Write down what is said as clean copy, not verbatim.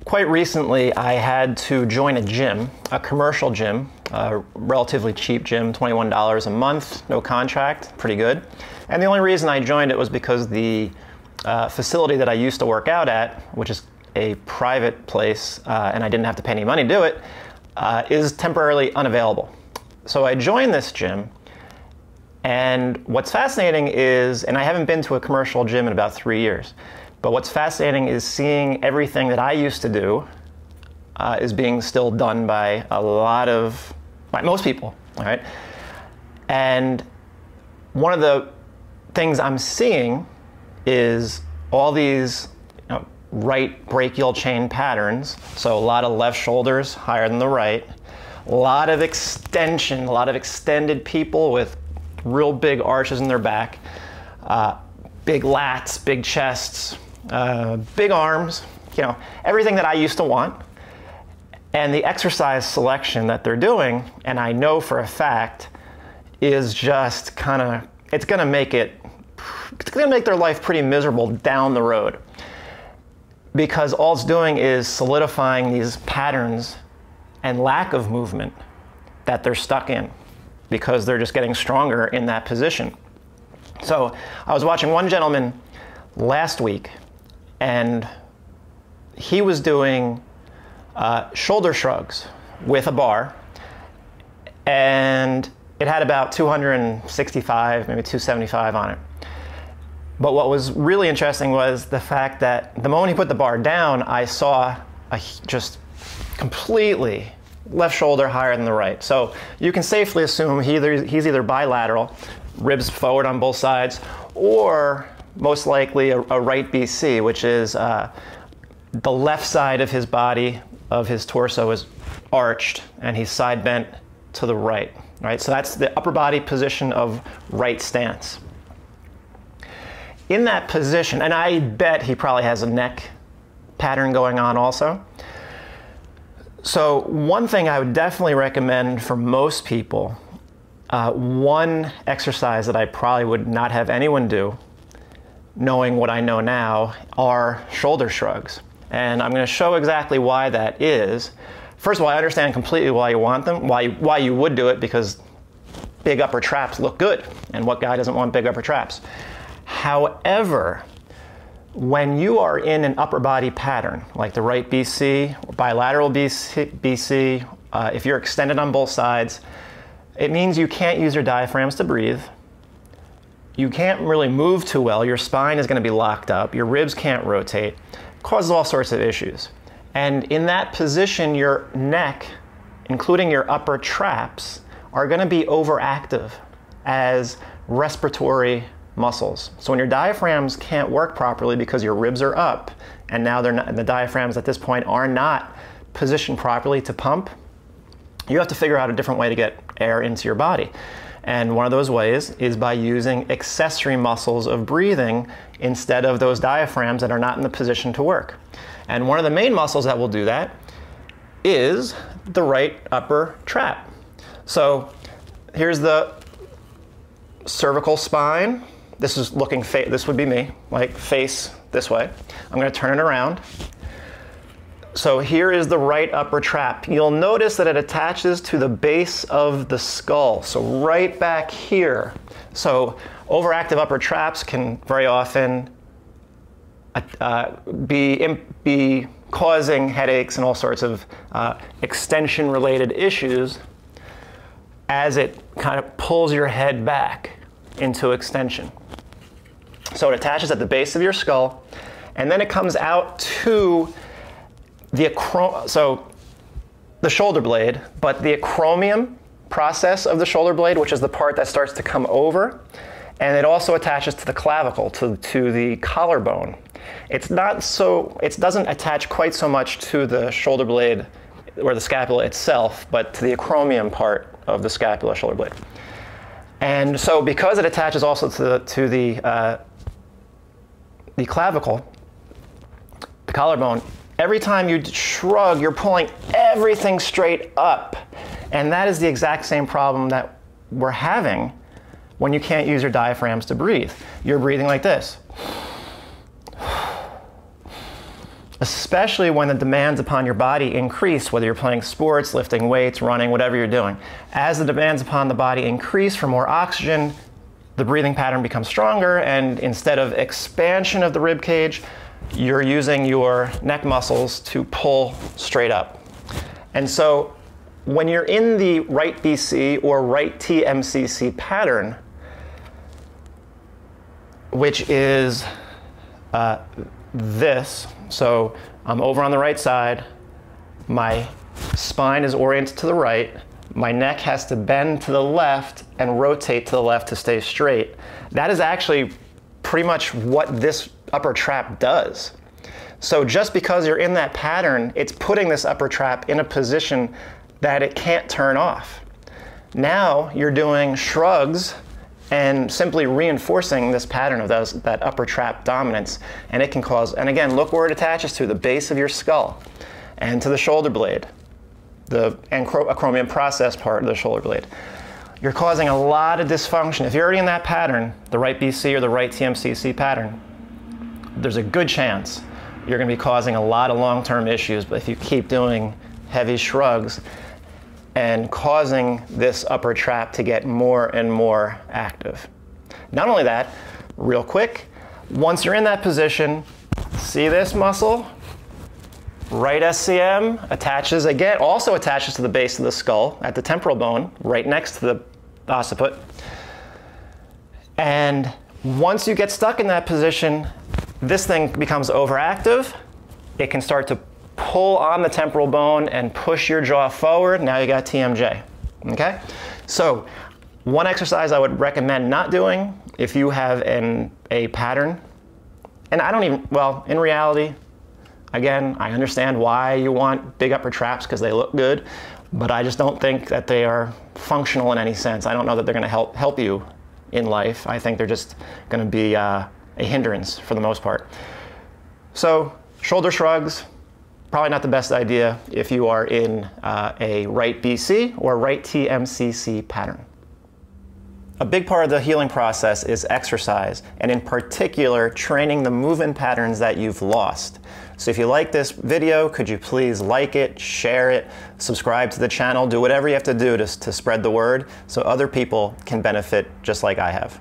quite recently I had to join a gym, a commercial gym, a relatively cheap gym, $21 a month, no contract, pretty good. And the only reason I joined it was because the facility that I used to work out at, which is a private place, and I didn't have to pay any money to do it, is temporarily unavailable. So I joined this gym, and what's fascinating is, and I haven't been to a commercial gym in about 3 years, but what's fascinating is seeing everything that I used to do is being still done by by most people, all right? And one of the things I'm seeing is all these right brachial chain patterns. So a lot of left shoulders higher than the right, a lot of extension, a lot of extended people with real big arches in their back, big lats, big chests, big arms, everything that I used to want. And the exercise selection that they're doing, and I know for a fact, is just it's gonna make their life pretty miserable down the road. Because all it's doing is solidifying these patterns and lack of movement that they're stuck in, because they're just getting stronger in that position. So I was watching one gentleman last week, and he was doing shoulder shrugs with a bar, and it had about 265, maybe 275 on it. But what was really interesting was the fact that the moment he put the bar down, I saw just completely left shoulder higher than the right. So you can safely assume he's either bilateral, ribs forward on both sides, or most likely a right BC, which is the left side of his body, of his torso, is arched, and he's side bent to the right. Right? So that's the upper body position of right stance. In that position, and I bet he probably has a neck pattern going on also. So one thing I would definitely recommend for most people, one exercise that I probably would not have anyone do, knowing what I know now, are shoulder shrugs. And I'm going to show exactly why that is. First of all, I understand completely why you want them, why you would do it, because big upper traps look good, and what guy doesn't want big upper traps? However, when you are in an upper body pattern, like the right BC, or bilateral BC, if you're extended on both sides, it means you can't use your diaphragms to breathe. You can't really move too well. Your spine is going to be locked up. Your ribs can't rotate. It causes all sorts of issues. And in that position, your neck, including your upper traps, are going to be overactive as respiratory muscles. So when your diaphragms can't work properly because your ribs are up, and now the diaphragms at this point are not positioned properly to pump, you have to figure out a different way to get air into your body. And one of those ways is by using accessory muscles of breathing instead of those diaphragms that are not in the position to work. And one of the main muscles that will do that is the right upper trap. So here's the cervical spine. This is looking, this would be me, like face this way. I'm going to turn it around. So here is the right upper trap. You'll notice that it attaches to the base of the skull, so right back here. So overactive upper traps can very often be causing headaches and all sorts of extension-related issues as it kind of pulls your head back into extension. So it attaches at the base of your skull, and then it comes out to the shoulder blade, but the acromion process of the shoulder blade, which is the part that starts to come over, and it also attaches to the clavicle, to the collarbone. It doesn't attach quite so much to the shoulder blade or the scapula itself, but to the acromion part of the scapula shoulder blade. And so because it attaches also to the clavicle, the collarbone, every time you shrug, you're pulling everything straight up. And that is the exact same problem that we're having when you can't use your diaphragms to breathe. You're breathing like this. especially when the demands upon your body increase, whether you're playing sports, lifting weights, running, whatever you're doing. As the demands upon the body increase for more oxygen, the breathing pattern becomes stronger, and instead of expansion of the rib cage, you're using your neck muscles to pull straight up. And so when you're in the right BC or right TMCC pattern, which is this, so I'm over on the right side, my spine is oriented to the right, my neck has to bend to the left and rotate to the left to stay straight. That is actually pretty much what this upper trap does. So just because you're in that pattern, it's putting this upper trap in a position that it can't turn off. Now you're doing shrugs and simply reinforcing this pattern of that upper trap dominance, and it can cause, and again, look where it attaches to, the base of your skull and to the shoulder blade, the acromion process part of the shoulder blade. You're causing a lot of dysfunction. If you're already in that pattern, the right BC or the right TMCC pattern, there's a good chance you're going to be causing a lot of long-term issues. But if you keep doing heavy shrugs and causing this upper trap to get more and more active. Not only that, real quick, once you're in that position, see this muscle? Right SCM attaches again, also attaches to the base of the skull at the temporal bone, right next to the occiput. And once you get stuck in that position, this thing becomes overactive. It can start to pull on the temporal bone and push your jaw forward. Now you got TMJ, okay? So one exercise I would recommend not doing if you have a pattern, and I don't even, well, in reality, again, I understand why you want big upper traps because they look good, but I just don't think that they are functional in any sense. I don't know that they're going to help you in life. I think they're just going to be a hindrance for the most part. So shoulder shrugs, probably not the best idea if you are in a right BC or right TMCC pattern. A big part of the healing process is exercise, and in particular, training the movement patterns that you've lost. So if you like this video, could you please like it, share it, subscribe to the channel, do whatever you have to do to spread the word so other people can benefit just like I have.